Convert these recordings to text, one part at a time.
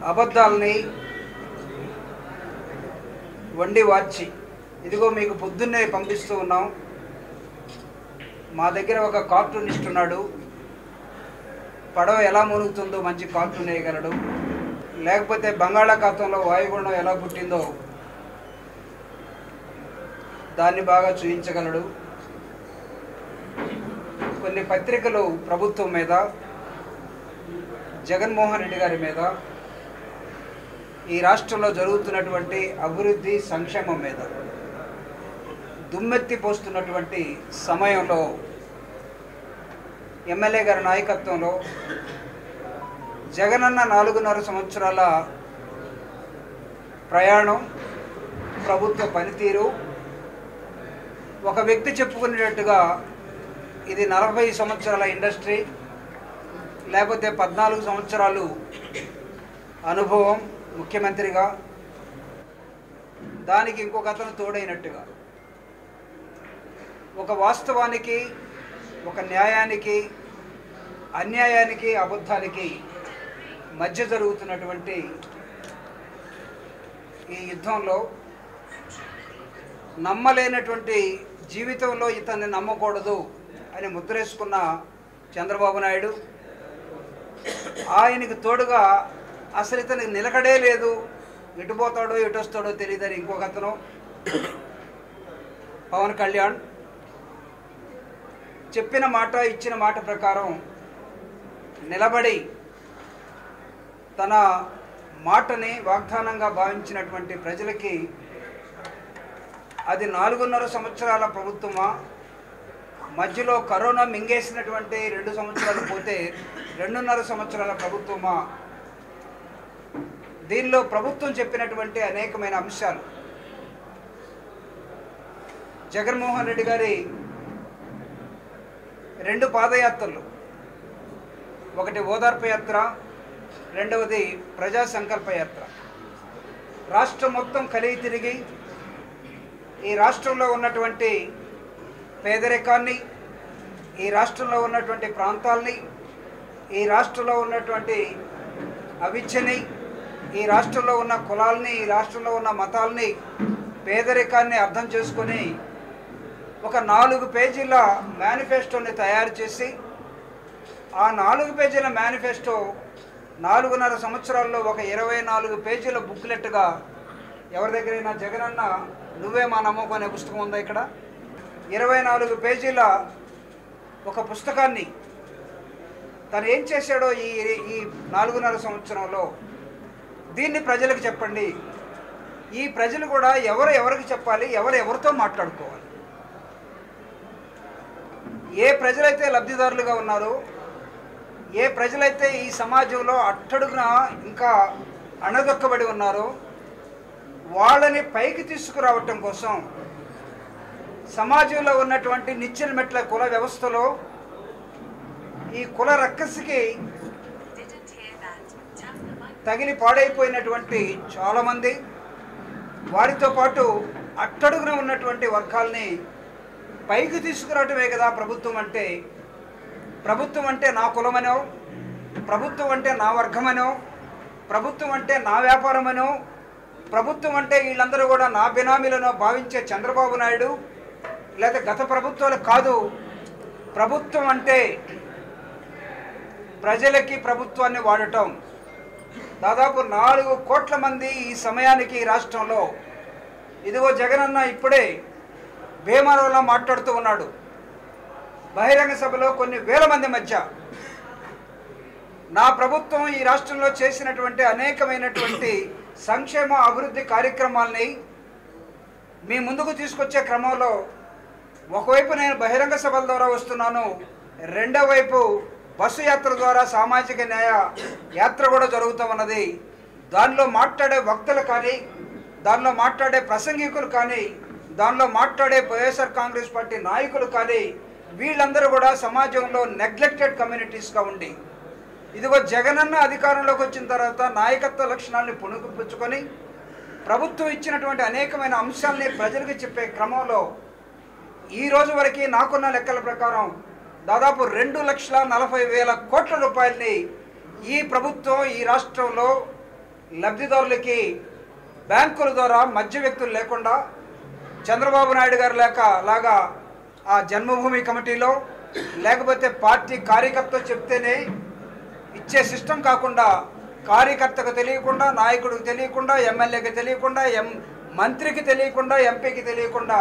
అబద్ధాలని వండి వార్చి ఇదిగో మీకు పొద్దున్నే పంపిస్తూ ఉన్నాం. మా దగ్గర ఒక కార్టూనిస్ట్ ఉన్నాడు, పడవ ఎలా మునుగుతుందో మంచి కార్టూన్ వేయగలడు, లేకపోతే బంగాళాఖాతంలో వాయుగుండం ఎలా పుట్టిందో దాన్ని బాగా చూపించగలడు. కొన్ని పత్రికలు ప్రభుత్వం మీద, జగన్మోహన్ రెడ్డి గారి మీద, ఈ రాష్ట్రంలో జరుగుతున్నటువంటి అభివృద్ధి సంక్షేమం మీద దుమ్మెత్తి పోస్తున్నటువంటి సమయంలో ఎమ్మెల్యే గారి నాయకత్వంలో జగనన్న 4.5 సంవత్సరాల ప్రయాణం, ప్రభుత్వ పనితీరు, ఒక వ్యక్తి చెప్పుకునేటట్టుగా ఇది 40 సంవత్సరాల ఇండస్ట్రీ, లేకపోతే 14 సంవత్సరాలు అనుభవం ముఖ్యమంత్రిగా, దానికి ఇంకొక అతను తోడైనట్టుగా ఒక వాస్తవానికి, ఒక న్యాయానికి, అన్యాయానికి, అబద్ధానికి మధ్య జరుగుతున్నటువంటి ఈ యుద్ధంలో నమ్మలేనటువంటి జీవితంలో ఇతన్ని నమ్మకూడదు అని ముద్రేసుకున్న చంద్రబాబు నాయుడు, ఆయనకు తోడుగా అసలు ఇతనికి నిలకడే లేదు, ఎటు పోతాడో ఎటు వస్తాడో తెలియదని ఇంకొక అతను పవన్ కళ్యాణ్ చెప్పిన మాట, ఇచ్చిన మాట ప్రకారం నిలబడి తన మాటని వాగ్దానంగా భావించినటువంటి ప్రజలకి అది 4.5 సంవత్సరాల ప్రభుత్వమా, మధ్యలో కరోనా మింగేసినటువంటి 2 సంవత్సరాలు పోతే 2.5 సంవత్సరాల ప్రభుత్వమా, దీనిలో ప్రభుత్వం చెప్పినటువంటి అనేకమైన అంశాలు, జగన్మోహన్ రెడ్డి గారి 2 పాదయాత్రలు, ఒకటి ఓదార్పు యాత్ర, రెండవది ప్రజా సంకల్ప యాత్ర, రాష్ట్రం మొత్తం కలిగి తిరిగి ఈ రాష్ట్రంలో ఉన్నటువంటి పేదరికాన్ని, ఈ రాష్ట్రంలో ఉన్నటువంటి ప్రాంతాల్ని, ఈ రాష్ట్రంలో ఉన్నటువంటి అవిద్యని, ఈ రాష్ట్రంలో ఉన్న కులాల్ని, ఈ రాష్ట్రంలో ఉన్న మతాల్ని, పేదరికాన్ని అర్థం చేసుకొని ఒక 4 పేజీల మేనిఫెస్టోని తయారు చేసి ఆ 4 పేజీల మేనిఫెస్టో 4.5 సంవత్సరాల్లో ఒక 24 పేజీల బుక్లెట్గా, ఎవరి దగ్గరైనా జగనన్న నువ్వే మా నమ్మకం అనే పుస్తకం ఉందా ఇక్కడ, 24 పేజీల ఒక పుస్తకాన్ని తను ఏం చేశాడో ఈ 4.5 సంవత్సరంలో దీన్ని ప్రజలకు చెప్పండి. ఈ ప్రజలు కూడా ఎవరికి చెప్పాలి, ఎవరితో మాట్లాడుకోవాలి, ఏ ప్రజలైతే లబ్ధిదారులుగా ఉన్నారో, ఏ ప్రజలైతే ఈ సమాజంలో అట్టడుగున ఇంకా అణగదొక్కబడి ఉన్నారో వాళ్ళని పైకి తీసుకురావటం కోసం సమాజంలో ఉన్నటువంటి నిచ్చెన మెట్ల కుల వ్యవస్థలో ఈ కుల రక్కసికి తగిలి పాడైపోయినటువంటి చాలామంది, వారితో పాటు అట్టడుగున ఉన్నటువంటి వర్గాల్ని పైకి తీసుకురావటమే కదా ప్రభుత్వం అంటే. ప్రభుత్వం అంటే నా కులమనో, ప్రభుత్వం అంటే నా వర్గమనో, ప్రభుత్వం అంటే నా వ్యాపారమనో, ప్రభుత్వం అంటే వీళ్ళందరూ కూడా నా బినామీలను భావించే చంద్రబాబు నాయుడు లేదా గత ప్రభుత్వాలు కాదు. ప్రభుత్వం అంటే ప్రజలకి ప్రభుత్వాన్ని వాడటం. దాదాపు 4 కోట్ల మంది ఈ సమయానికి రాష్ట్రంలో, ఇదిగో జగనన్న ఇప్పుడే భీమవరంలో మాట్లాడుతూ ఉన్నాడు, బహిరంగ సభలో కొన్ని వేల మంది మధ్య నా ప్రభుత్వం ఈ రాష్ట్రంలో చేసినటువంటి అనేకమైనటువంటి సంక్షేమ అభివృద్ధి కార్యక్రమాలని మీ ముందుకు తీసుకొచ్చే క్రమంలో ఒకవైపు నేను బహిరంగ సభల ద్వారా వస్తున్నాను, రెండో వైపు బస్సు యాత్ర ద్వారా సామాజిక న్యాయ యాత్ర కూడా జరుగుతూ ఉన్నది. దానిలో మాట్లాడే వక్తలు కానీ, దానిలో మాట్లాడే ప్రసంగికులు కానీ, దానిలో మాట్లాడే వైఎస్ఆర్ కాంగ్రెస్ పార్టీ నాయకులు కానీ వీళ్ళందరూ కూడా సమాజంలో నెగ్లెక్టెడ్ కమ్యూనిటీస్గా ఉండి, ఇదిగో జగనన్న అధికారంలోకి వచ్చిన తర్వాత నాయకత్వ లక్షణాలని పుణుకుపుచ్చుకొని ప్రభుత్వం ఇచ్చినటువంటి అనేకమైన అంశాలని ప్రజలకు చెప్పే క్రమంలో ఈ రోజు వరకు నాకున్న లెక్కల ప్రకారం దాదాపు 2,40,000 కోట్ల రూపాయలని ఈ ప్రభుత్వం ఈ రాష్ట్రంలో లబ్ధిదారులకి బ్యాంకుల ద్వారా మధ్య వ్యక్తులు లేకుండా చంద్రబాబు నాయుడు గారు లాగా ఆ జన్మభూమి కమిటీలో లేకపోతే పార్టీ కార్యకర్త చెప్తేనే ఇచ్చే సిస్టమ్ కాకుండా కార్యకర్తకు తెలియకుండా, నాయకుడికి తెలియకుండా, ఎమ్మెల్యేకి తెలియకుండా, మంత్రికి తెలియకుండా, ఎంపీకి తెలియకుండా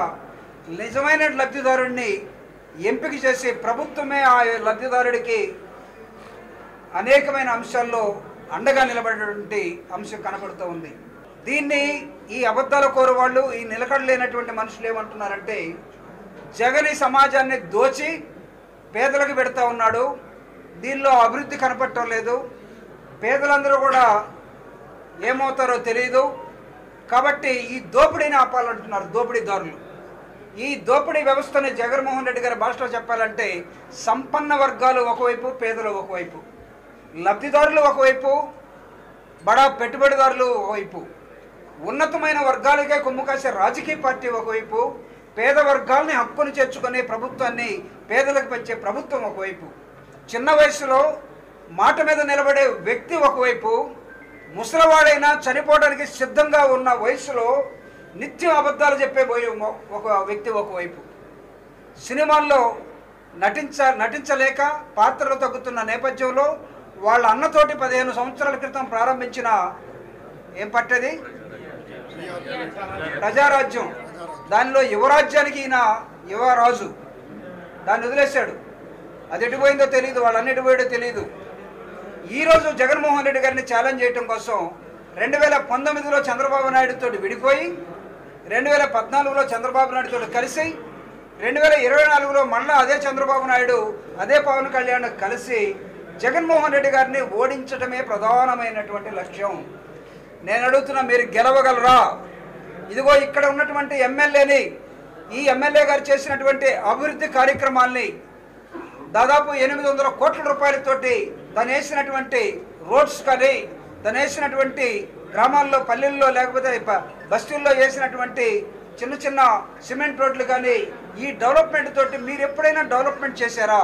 నిజమైన లబ్ధిదారుడిని ఎంపిక చేసి ప్రభుత్వమే ఆ లబ్ధిదారుడికి అనేకమైన అంశాల్లో అండగా నిలబడేటువంటి అంశం కనబడుతూ ఉంది. దీన్ని ఈ అబద్ధాల కోరు వాళ్ళు, ఈ నిలకడలేనటువంటి మనుషులు ఏమంటున్నారంటే జగన్ ఈ సమాజాన్ని దోచి పేదలకు పెడతా ఉన్నాడు, దీనిలో అభివృద్ధి కనపడటం లేదు, పేదలందరూ కూడా ఏమవుతారో తెలియదు, కాబట్టి ఈ దోపిడీని ఆపాలంటున్నారు దోపిడీదారులు. ఈ దోపిడీ వ్యవస్థని జగన్మోహన్ రెడ్డి గారి భాషలో చెప్పాలంటే సంపన్న వర్గాలు ఒకవైపు, పేదలు ఒకవైపు, లబ్ధిదారులు ఒకవైపు, బడా పెట్టుబడిదారులు ఒకవైపు, ఉన్నతమైన వర్గాలకే కొమ్ము కాసే రాజకీయ పార్టీ ఒకవైపు, పేద వర్గాల్ని హక్కును చేర్చుకునే ప్రభుత్వాన్ని పేదలకు పెంచే ప్రభుత్వం ఒకవైపు, చిన్న వయసులో మాట మీద నిలబడే వ్యక్తి ఒకవైపు, ముసలివాడైనా చనిపోవడానికి సిద్ధంగా ఉన్న వయసులో నిత్యం అబద్ధాలు చెప్పే ఒక వ్యక్తి ఒకవైపు, సినిమాల్లో నటించలేక పాత్రలు తగ్గుతున్న నేపథ్యంలో వాళ్ళ అన్నతోటి 15 సంవత్సరాల క్రితం ప్రారంభించిన ఏం పట్టది ప్రజారాజ్యం, దానిలో యువరాజ్యానికి ఈయన యువరాజు, దాన్ని వదిలేశాడు. అది ఎటుపోయిందో తెలియదు, వాళ్ళన్నీ ఎటుపోయాడో తెలియదు. ఈరోజు జగన్మోహన్ రెడ్డి గారిని ఛాలెంజ్ చేయడం కోసం 2019లో చంద్రబాబు నాయుడుతో విడిపోయి, 2014లో చంద్రబాబు నాయుడుతో కలిసి, 2024లో మళ్ళీ అదే చంద్రబాబు నాయుడు అదే పవన్ కళ్యాణ్ కలిసి జగన్మోహన్ రెడ్డి గారిని ఓడించడమే ప్రధానమైనటువంటి లక్ష్యం. నేను అడుగుతున్నా, మీరు గెలవగలరా? ఇదిగో ఇక్కడ ఉన్నటువంటి ఎమ్మెల్యేని, ఈ ఎమ్మెల్యే గారు చేసినటువంటి అభివృద్ధి కార్యక్రమాల్ని దాదాపు 800 కోట్ల రూపాయలతోటి తను వేసినటువంటి రోడ్స్ కానీ, తను వేసినటువంటి గ్రామాల్లో, పల్లెల్లో, లేకపోతే బస్తీల్లో వేసినటువంటి చిన్న చిన్న సిమెంట్ రోడ్లు కానీ, ఈ డెవలప్మెంట్ తోటి మీరు ఎప్పుడైనా డెవలప్మెంట్ చేశారా?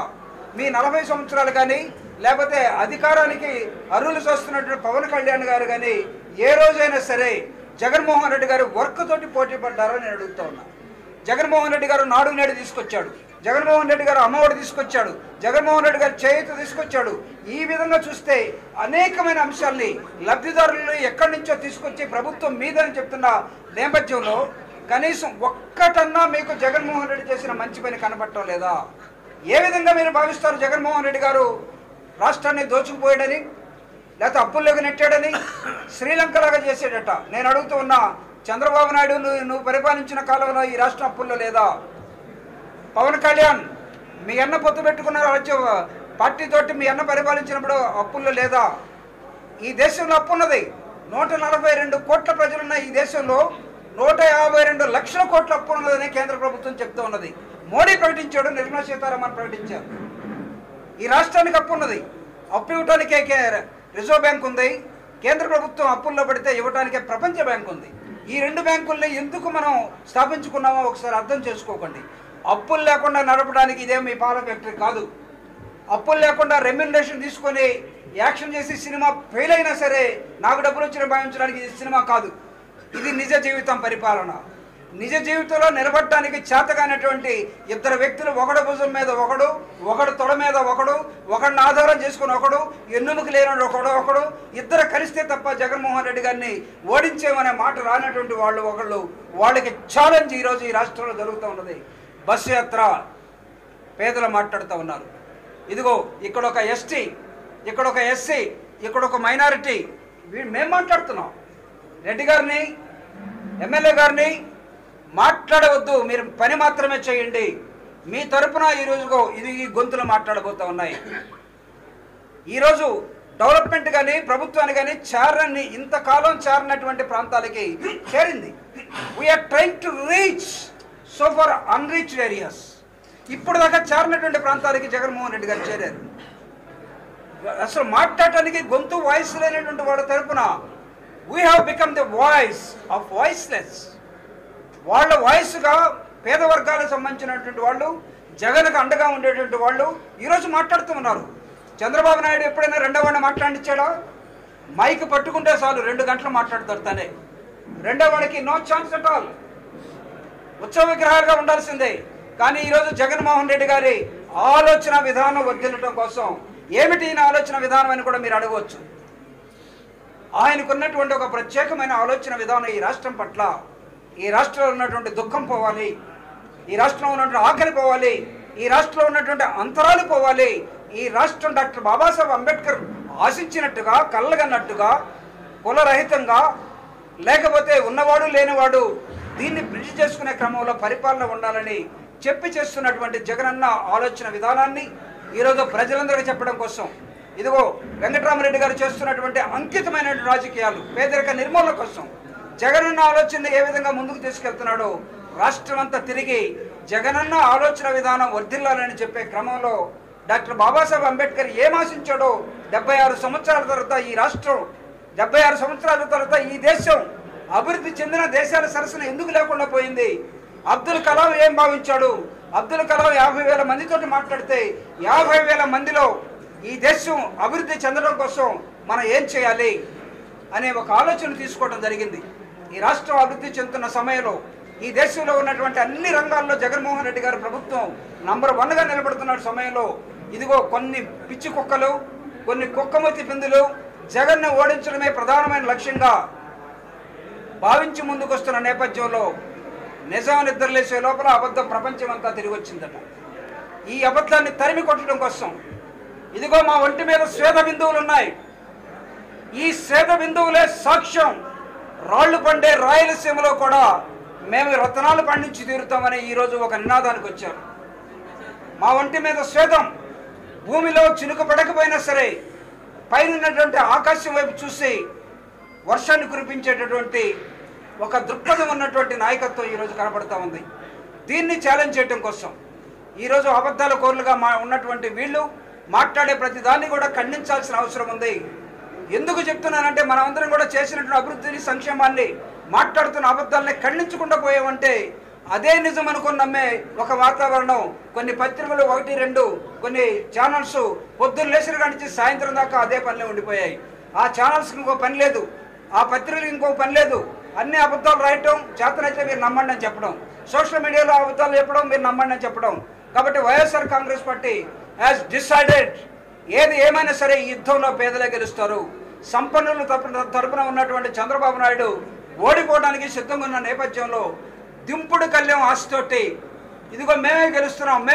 మీ 40 సంవత్సరాలు కానీ, లేకపోతే అధికారానికి అర్హులు చూస్తున్నటువంటి పవన్ కళ్యాణ్ గారు కానీ ఏ రోజైనా సరే జగన్మోహన్ రెడ్డి గారు వర్క్ తోటి పోటీ పడ్డారో నేను అడుగుతా ఉన్నా. జగన్మోహన్ రెడ్డి గారు నాడు నేడు తీసుకొచ్చాడు, జగన్మోహన్ రెడ్డి గారు అమ్మఒడి తీసుకొచ్చాడు, జగన్మోహన్ రెడ్డి గారు చేయూత తీసుకొచ్చాడు. ఈ విధంగా చూస్తే అనేకమైన అంశాల్ని లబ్ధిదారులను ఎక్కడి నుంచో తీసుకొచ్చి ప్రభుత్వం మీదని చెప్తున్న నేపథ్యంలో కనీసం ఒక్కటన్నా మీకు జగన్మోహన్ రెడ్డి చేసిన మంచి పని కనపడటం లేదా? ఏ విధంగా మీరు భావిస్తారు జగన్మోహన్ రెడ్డి గారు రాష్ట్రాన్ని దోచుకుపోయాడని, లేకపోతే అప్పుల్లోకి నెట్టాడని, శ్రీలంకలాగా చేసాడట? నేను అడుగుతూ ఉన్నా, చంద్రబాబు నాయుడు నువ్వు పరిపాలించిన కాలంలో ఈ రాష్ట్రం అప్పుల్లో లేదా? పవన్ కళ్యాణ్ మీ అన్న పొత్తు పెట్టుకున్న రాజ్య పార్టీతోటి మీ అన్న పరిపాలించినప్పుడు అప్పుల్లో లేదా? ఈ దేశంలో అప్పు ఉన్నది. 142 కోట్ల ప్రజలున్న ఈ దేశంలో 152 లక్షల కోట్ల అప్పు ఉన్నదని కేంద్ర ప్రభుత్వం చెప్తూ ఉన్నది. మోడీ ప్రకటించాడు, నిర్మలా సీతారామన్ ప్రకటించారు. ఈ రాష్ట్రానికి అప్పు ఉన్నది. అప్పు ఇవ్వటానికే రిజర్వ్ బ్యాంక్ ఉంది, కేంద్ర ప్రభుత్వం అప్పుల్లో పడితే ఇవ్వటానికే ప్రపంచ బ్యాంక్ ఉంది. ఈ 2 బ్యాంకుల్ని ఎందుకు మనం స్థాపించుకున్నామో ఒకసారి అర్థం చేసుకోకండి. అప్పులు లేకుండా నడపడానికి ఇదేం మీ పాల ఫ్యాక్టరీ కాదు. అప్పులు లేకుండా రెమ్యునరేషన్ తీసుకొని యాక్షన్ చేసి సినిమా ఫెయిల్ అయినా సరే నాకు డబ్బులు వచ్చిన భావించడానికి ఇది సినిమా కాదు. ఇది నిజ జీవితం పరిపాలన. నిజ జీవితంలో నిలబడటానికి చేతగానటువంటి ఇద్దరు వ్యక్తులు, ఒకడు భుజం మీద ఒకడు, ఒకడు తొడ మీద ఒకడు, ఒకడిని ఆధారం చేసుకుని ఒకడు, ఎన్నుముకు లేని ఒకడు, ఇద్దరు కలిస్తే తప్ప జగన్మోహన్ రెడ్డి గారిని ఓడించేమనే మాట రానటువంటి వాళ్ళు ఒకళ్ళు. వాళ్ళకి ఛాలెంజ్ ఈరోజు ఈ రాష్ట్రంలో జరుగుతూ ఉన్నది. బస్సు యాత్ర పేదలు మాట్లాడుతూ ఉన్నారు. ఇదిగో ఇక్కడ ఒక ఎస్టీ, ఇక్కడ ఒక ఎస్సీ, ఇక్కడ ఒక మైనారిటీ, మేము మాట్లాడుతున్నాం. రెడ్డి గారిని, ఎమ్మెల్యే గారిని మాట్లాడవద్దు, మీరు పని మాత్రమే చేయండి. మీ తరపున ఈరోజు ఈ గొంతులు మాట్లాడబోతూ ఉన్నాయి. ఈరోజు డెవలప్మెంట్ కానీ, ప్రభుత్వాన్ని కానీ చేరని, ఇంతకాలం చేరినటువంటి ప్రాంతాలకి చేరింది. We're trying to reach so far unreached areas. ఇప్పుడు దాకా చేరినటువంటి ప్రాంతాలకి జగన్మోహన్ రెడ్డి గారు చేరారు. అసలు మాట్లాడటానికి గొంతు, వాయిస్ లేనటువంటి వాళ్ళ తరపున we have become the voice of voiceless. వాళ్ళ వాయిస్గా పేద వర్గాలకు సంబంధించినటువంటి వాళ్ళు, జగన్కు అండగా ఉండేటువంటి వాళ్ళు ఈరోజు మాట్లాడుతూ ఉన్నారు. చంద్రబాబు నాయుడు ఎప్పుడైనా రెండో వాడిని మాట్లాడించాడా? మైక్ పట్టుకుంటే చాలు 2 గంటలు మాట్లాడతారు తనే. రెండో వాడికి నో ఛాన్స్ అట్ ఆల్, ఉత్సవ విగ్రహాలుగా ఉండాల్సిందే. కానీ ఈరోజు జగన్మోహన్ రెడ్డి గారి ఆలోచన విధానం వర్ధిల్లటం కోసం ఏమిటి ఈయన ఆలోచన విధానం అని కూడా మీరు అడగవచ్చు. ఆయనకున్నటువంటి ఒక ప్రత్యేకమైన ఆలోచన విధానం ఈ రాష్ట్రం పట్ల, ఈ రాష్ట్రంలో ఉన్నటువంటి దుఃఖం పోవాలి, ఈ రాష్ట్రంలో ఉన్నటువంటి ఆకలి పోవాలి, ఈ రాష్ట్రంలో ఉన్నటువంటి అంతరాలు పోవాలి. ఈ రాష్ట్రం డాక్టర్ బాబాసాహెబ్ అంబేద్కర్ ఆశించినట్టుగా, కళ్ళగన్నట్టుగా, కులరహితంగా, లేకపోతే ఉన్నవాడు లేనివాడు దీన్ని బ్రిడ్జ్ చేసుకునే క్రమంలో పరిపాలన ఉండాలని చెప్పి చేస్తున్నటువంటి జగనన్న ఆలోచన విధానాన్ని ఈరోజు ప్రజలందరికీ చెప్పడం కోసం, ఇదిగో వెంకటరామరెడ్డి గారు చేస్తున్నటువంటి అంకితమైన రాజకీయాలు, పేదరిక నిర్మూలన కోసం జగనన్న ఆలోచన ఏ విధంగా ముందుకు తీసుకెళ్తున్నాడో రాష్ట్రం అంతా తిరిగి జగనన్న ఆలోచన విధానం వర్ధిల్లాలని చెప్పే క్రమంలో డాక్టర్ బాబాసాహెబ్ అంబేద్కర్ ఏం ఆశించాడో 76 సంవత్సరాల తర్వాత ఈ రాష్ట్రం, 76 సంవత్సరాల తర్వాత ఈ దేశం అభివృద్ధి చెందిన దేశాల సరసన ఎందుకు లేకుండా పోయింది? అబ్దుల్ కలాం ఏం భావించాడు? అబ్దుల్ కలాం 50,000 మందితోటి మాట్లాడితే 50,000 మందిలో ఈ దేశం అభివృద్ధి చెందడం కోసం మనం ఏం చేయాలి అనే ఒక ఆలోచన తీసుకోవడం జరిగింది. ఈ రాష్ట్రం అభివృద్ధి చెందుతున్న సమయంలో ఈ దేశంలో ఉన్నటువంటి అన్ని రంగాల్లో జగన్మోహన్ రెడ్డి గారి ప్రభుత్వం నంబర్ 1గా నిలబడుతున్న సమయంలో ఇదిగో కొన్ని పిచ్చి కుక్కలు, కొన్ని కుక్కమతి పిందులు జగన్ను ఓడించడమే ప్రధానమైన లక్ష్యంగా భావించి ముందుకొస్తున్న నేపథ్యంలో నిజం నిద్రలేసే లోపల అబద్ధ ప్రపంచం అంతా తిరిగి వచ్చిందట. ఈ అబద్ధాన్ని తరిమి కొట్టడం కోసం ఇదిగో మా ఒంటి మీద స్వేద బిందువులు ఉన్నాయి. ఈ స్వేద బిందువులే సాక్ష్యం. రాళ్లు పండే రాయలసీమలో కూడా మేము రత్నాలు పండించి తీరుతామని ఈరోజు ఒక నినాదానికి వచ్చారు. మా ఒంటి మీద స్వేదం, భూమిలో చినుకు పడకపోయినా సరే పైన ఉన్నటువంటి ఆకాశం వైపు చూసి వర్షాన్ని కురిపించేటటువంటి ఒక దృక్పథం ఉన్నటువంటి నాయకత్వం ఈరోజు కనబడతా ఉంది. దీన్ని ఛాలెంజ్ చేయడం కోసం ఈరోజు అబద్ధాల కోర్లుగా ఉన్నటువంటి వీళ్ళు మాట్లాడే ప్రతి దాన్ని కూడా ఖండించాల్సిన అవసరం ఉంది. ఎందుకు చెప్తున్నానంటే మనమందరం కూడా చేసినటువంటి అభివృద్ధిని, సంక్షేమాన్ని, మాట్లాడుతున్న అబద్ధాలని ఖండించకుండా పోయామంటే అదే నిజం అనుకుని నమ్మే ఒక వాతావరణం. కొన్ని పత్రికలు 1, 2 కొన్ని ఛానల్స్ పొద్దున్న లేచిన కానించి సాయంత్రం దాకా అదే పనిలో ఉండిపోయాయి. ఆ ఛానల్స్కి ఇంకో పని లేదు, ఆ పత్రికలకు ఇంకో పని లేదు. అన్ని అబద్ధాలు రాయటం, చేతనైతే మీరు నమ్మండి అని చెప్పడం, సోషల్ మీడియాలో అబద్ధాలు చెప్పడం, మీరు నమ్మండి అని చెప్పడం. కాబట్టి YSR Congress party has decided ఏది ఏమైనా సరే ఈ యుద్ధంలో పేదలే గెలుస్తారు. సంపన్నుల తరపున ఉన్నటువంటి చంద్రబాబు నాయుడు ఓడిపోవడానికి సిద్ధంగా ఉన్న నేపథ్యంలో దింపుడు కళ్యాణ ఆశతోటి ఇదిగో మేమే గెలుస్తున్నాం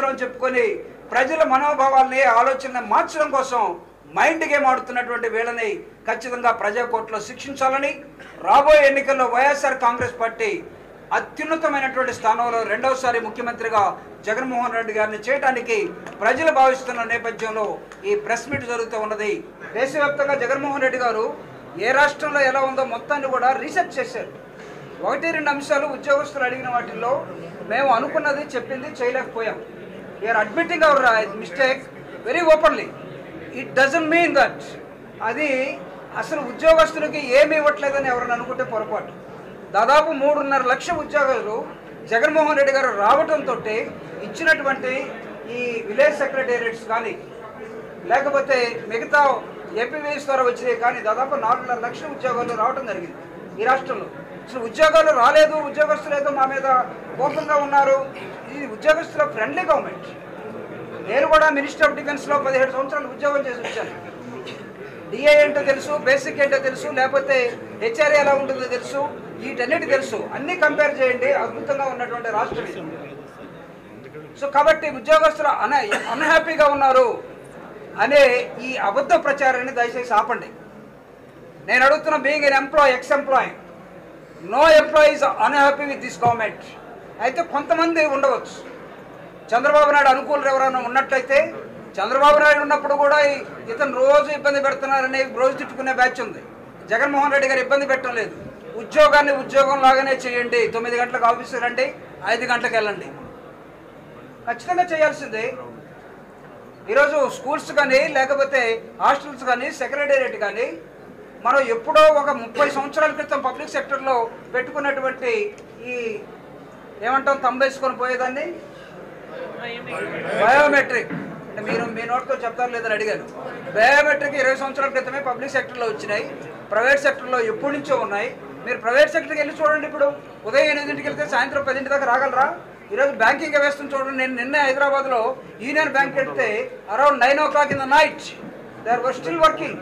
అని చెప్పుకొని ప్రజల మనోభావాల్ని, ఆలోచనని మార్చడం కోసం మైండ్ గేమ్ ఆడుతున్నటువంటి వీళ్ళని ఖచ్చితంగా ప్రజా కోర్టులో శిక్షించాలని, రాబోయే ఎన్నికల్లో వైఎస్ఆర్ కాంగ్రెస్ పార్టీ అత్యున్నతమైనటువంటి స్థానంలో రెండవసారి ముఖ్యమంత్రిగా జగన్మోహన్ రెడ్డి గారిని చేయడానికి ప్రజలు భావిస్తున్న నేపథ్యంలో ఈ ప్రెస్ మీట్ జరుగుతూ ఉన్నది. దేశవ్యాప్తంగా జగన్మోహన్ రెడ్డి గారు ఏ రాష్ట్రంలో ఎలా ఉందో మొత్తాన్ని కూడా రీసెర్చ్ చేశారు. 1-2 అంశాలు ఉద్యోగస్తులు అడిగిన వాటిల్లో మేము అనుకున్నది చెప్పింది చేయలేకపోయాం. We are admitting our mistake very openly. It doesn't mean that అది అసలు ఉద్యోగస్తులకి ఏమి ఇవ్వట్లేదని ఎవరైనా అనుకుంటే పొరపాటు. దాదాపు 3.5 లక్షల ఉద్యోగాలు జగన్మోహన్ రెడ్డి గారు రావడంతో ఇచ్చినటువంటి ఈ విలేజ్ సెక్రటేరియట్స్ కానీ లేకపోతే మిగతా ఏపీవీఎస్ ద్వారా వచ్చినాయి కానీ దాదాపు 4.5 లక్షల ఉద్యోగాలు రావడం జరిగింది ఈ రాష్ట్రంలో. అసలు ఉద్యోగాలు రాలేదు, ఉద్యోగస్తులు ఏదో మా మీద కోపంగా ఉన్నారు. ఇది ఉద్యోగస్తుల ఫ్రెండ్లీ గవర్నమెంట్. నేను కూడా మినిస్టర్ ఆఫ్ డిఫెన్స్లో 17 సంవత్సరాలు ఉద్యోగం చేసి వచ్చాను. డిఏ ఏంటో తెలుసు, బేసిక్ ఏంటో తెలుసు, లేకపోతే హెచ్ఆర్ఏ ఎలా ఉంటుందో తెలుసు, వీటన్నిటి తెలుసు. అన్నీ కంపేర్ చేయండి, అద్భుతంగా ఉన్నటువంటి రాష్ట్రం ఇది. సో కాబట్టి ఉద్యోగస్తులు అన్హ్యాపీగా ఉన్నారు అనే ఈ అబద్ధ ప్రచారాన్ని దయచేసి ఆపండి. నేను అడుగుతున్న being an employee, ex employee, no employee is unhappy with this government. అయితే కొంతమంది ఉండవచ్చు, చంద్రబాబు నాయుడు అనుకూలులు ఎవరైనా ఉన్నట్లయితే, చంద్రబాబు నాయుడు ఉన్నప్పుడు కూడా ఇతను రోజు ఇబ్బంది పెడుతున్నారని రోజు తిట్టుకునే బ్యాచ్ ఉంది. జగన్మోహన్ రెడ్డి గారు ఇబ్బంది పెట్టడం లేదు. ఉద్యోగాన్ని ఉద్యోగం లాగానే చేయండి. 9 గంటలకు ఆఫీసు రండి, 5 గంటలకు వెళ్ళండి. ఖచ్చితంగా చేయాల్సిందే. ఈరోజు స్కూల్స్ కానీ లేకపోతే హాస్టల్స్ కానీ సెక్రటేరియట్ కానీ మనం ఎప్పుడో ఒక 30 సంవత్సరాల క్రితం పబ్లిక్ సెక్టర్లో పెట్టుకున్నటువంటి ఈ ఏమంటాం తంబేసుకొని పోయేదాన్ని బయోమెట్రిక్ అంటే మీరు మీ నోట్తో చెప్తారు లేదని అడిగాను. బయోమెట్రిక్ 20 సంవత్సరాల క్రితమే పబ్లిక్ సెక్టర్లో వచ్చినాయి, ప్రైవేట్ సెక్టర్లో ఎప్పటి నుంచో ఉన్నాయి. మీరు ప్రైవేట్ సెక్టర్కి వెళ్ళి చూడండి. ఇప్పుడు ఉదయం 8ంటికి వెళ్తే సాయంత్రం 10 దాకా రాగలరా? ఈరోజు బ్యాంకింగ్ వ్యవస్థను చూడండి. నేను నిన్నే హైదరాబాద్లో యూనియన్ బ్యాంక్ వెళ్తే around 9 o'clock in the night they are still working.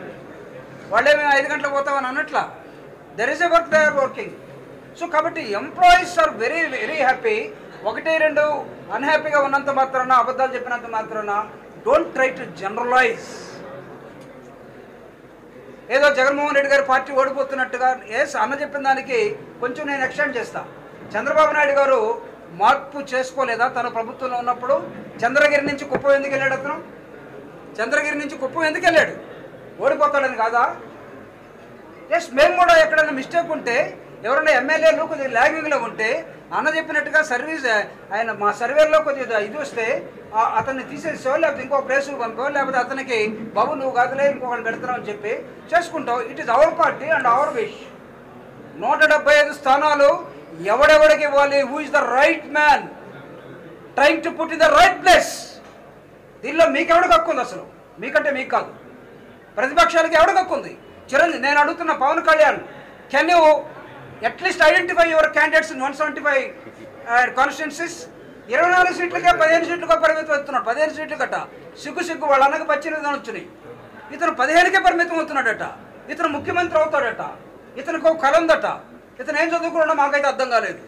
వాళ్ళే మేము 5 గంటలకు పోతామని అన్నట్లా. There is a work, they are working. So కాబట్టి employees are very very happy. 1-2 అన్హ్యాపీగా ఉన్నంత మాత్రాన, అబద్ధాలు చెప్పినంత మాత్రాన డోంట్ ట్రై టు జనరలైజ్. ఏదో జగన్మోహన్ రెడ్డి గారి పార్టీ ఓడిపోతున్నట్టుగా అన్న చెప్పిన దానికి కొంచెం నేను ఎక్స్టెండ్ చేస్తా. చంద్రబాబు నాయుడు గారు మార్పు చేసుకోలేదా తన ప్రభుత్వంలో ఉన్నప్పుడు? చంద్రగిరి నుంచి కుప్పం ఎందుకు వెళ్ళాడు అతను? చంద్రగిరి నుంచి కుప్పం ఎందుకు వెళ్ళాడు? ఓడిపోతాడని కాదా? ఎస్, మేము కూడా ఎక్కడైనా మిస్టేక్ ఉంటే, ఎవరైనా ఎమ్మెల్యేలు కొద్దిగా ల్యాగింగ్లో ఉంటే, అన్న చెప్పినట్టుగా సర్వీస్ ఆయన మా సర్వేలో కొద్దిగా ఇది వస్తే అతన్ని తీసేసో, లేకపోతే ఇంకో ప్లేసుకు పంపో, లేకపోతే అతనికి బాబు నువ్వు కాదులే ఇంకొకటి పెడతావు అని చెప్పి చేసుకుంటావు. It is our party and our wish. 175 స్థానాలు ఎవడెవడికి ఇవ్వాలి? Who is the right man trying to put in the right place. దీనిలో మీకెవడికి హక్కు ఉంది? అసలు మీకంటే మీకు కాదు, ప్రతిపక్షాలకి ఎవడికి హక్కు ఉంది? చిరంజీవి, నేను అడుగుతున్న Pawan Kalyan, can you atleast identify your candidates in 175 constituencies? 24 సీట్లకే 15 సీట్లుగా పరిమితం అవుతున్నాడు. 15 సీట్లు గట్ట సిగ్గు వాళ్ళ అన్నకు 18 వచ్చినాయి. ఇతను 15కే పరిమితం అవుతున్నాడట. ఇతను ముఖ్యమంత్రి అవుతాడట. ఇతనికి ఒక కళ ఉందట. ఇతను ఏం చదువుకున్నాడో మాకైతే అర్థం కాలేదు.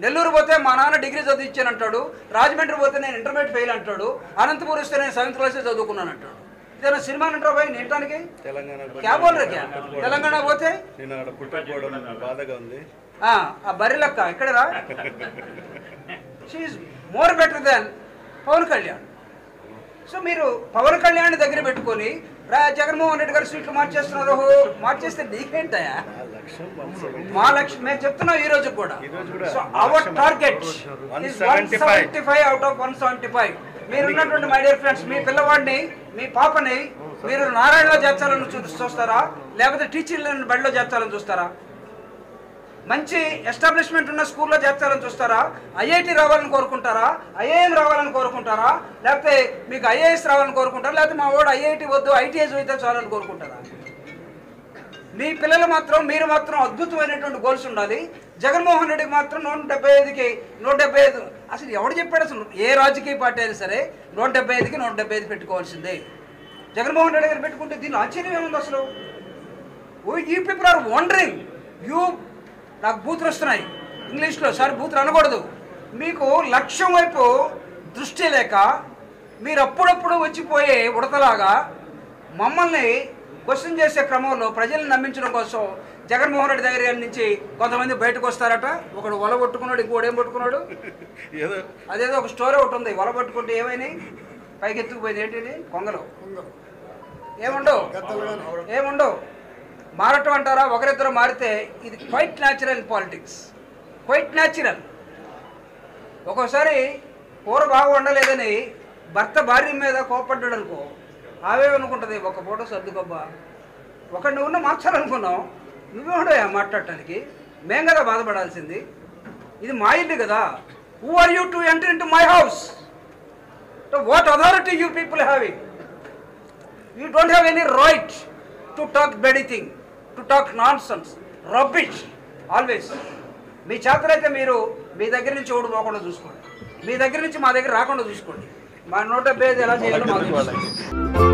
నెల్లూరు పోతే మా నాన్న డిగ్రీ చదివించానంటాడు, రాజమండ్రి పోతే నేను ఇంటర్మీడియట్ ఫెయిల్ అంటాడు, అనంతపూర్ వస్తే నేను 7th క్లాసే చదువుకున్నాను అంటాడు. ఇతను సినిమా అంటారు పోయి నేటానికి క్యా బోల్ రే క్యా? తెలంగాణ పోతే ఆ బర్రె లెక్క ఎక్కడరా? She's more better than Pawan Kalyan. So మీరు పవన్ కళ్యాణ్ దగ్గర పెట్టుకొని జగన్మోహన్ రెడ్డి గారు సీట్లు మార్చేస్తున్నారు. మార్చేస్తే నీకేంటయా? మా లక్ష్యం మేము చెప్తున్నాం ఈ రోజు కూడా. So our target is 175 out of 175. మీరు ఉన్నటువంటి మై డియర్ ఫ్రెండ్స్, మీ పిల్లవాడిని, మీ పాపని మీరు నారాయణలో చేర్చాలని చూస్తారా, లేకపోతే టీచర్లను బడిలో చేర్చాలని చూస్తారా? మంచి ఎస్టాబ్లిష్మెంట్ ఉన్న స్కూల్లో చేర్చాలని చూస్తారా? ఐఐటి రావాలని కోరుకుంటారా? ఐఐఎం రావాలని కోరుకుంటారా? లేకపోతే మీకు ఐఏఎస్ రావాలని కోరుకుంటారా? లేకపోతే మా వాడు ఐఐటి వద్దు ఐటీఎస్ అయితే చాలని కోరుకుంటారా? మీ పిల్లలు మాత్రం, మీరు మాత్రం అద్భుతమైనటువంటి గోల్స్ ఉండాలి. జగన్మోహన్ రెడ్డికి మాత్రం 175కి 175. అసలు ఎవడు చెప్పాడు? అసలు ఏ రాజకీయ పార్టీ అయినా సరే 175కి 175 పెట్టుకోవాల్సిందే. జగన్మోహన్ రెడ్డి గారు పెట్టుకుంటే దీనిలో ఆశ్చర్యం ఏముంది అసలు? You people are wondering. నాకు బూతులు వస్తున్నాయి ఇంగ్లీష్లో, సార్ బూతులు అనకూడదు. మీకు లక్ష్యం వైపు దృష్టి లేక మీరు అప్పుడప్పుడు వచ్చిపోయే ఉడతలాగా మమ్మల్ని క్వశ్చన్ చేసే క్రమంలో ప్రజల్ని నమ్మించడం కోసం జగన్మోహన్ రెడ్డి దగ్గర నుంచి కొంతమంది బయటకు వస్తారట. ఒకడు వల పట్టుకున్నాడు, ఇంకోటి ఏం పట్టుకున్నాడు, అదేదో ఒక స్టోరీ ఒకటి ఉంది. వల పట్టుకుంటే ఏమైనా పైకి ఎత్తుకుపోయింది. ఏంటి? కొంగలు. ఏముండవు. మారటం అంటారా? ఒకరిద్దరు మారితే ఇది quite natural in politics, quite natural. ఒక్కోసారి కూర బాగా వండలేదని భర్త భార్య మీద కోపడ్డాడు అనుకో, ఆవేమనుకుంటుంది, ఒక ఫోటో సర్దుకోబ్బా, ఒకటి నువ్వు మార్చాలనుకున్నావు, నువ్వేమోయా మాట్లాడటానికి? మేం కదా బాధపడాల్సింది, ఇది మా ఇల్లు కదా. Who are you to enter in to my house? What authority you people having? You don't have any right to talk bad thing, to talk nonsense, rubbish always. మీ చేతనైతే మీరు మీ దగ్గర నుంచి ఓడి పోకుండా చూసుకోండి, మీ దగ్గర నుంచి మా దగ్గర రాకుండా చూసుకోండి. మా 175 ఎలా చేయాలో మాకు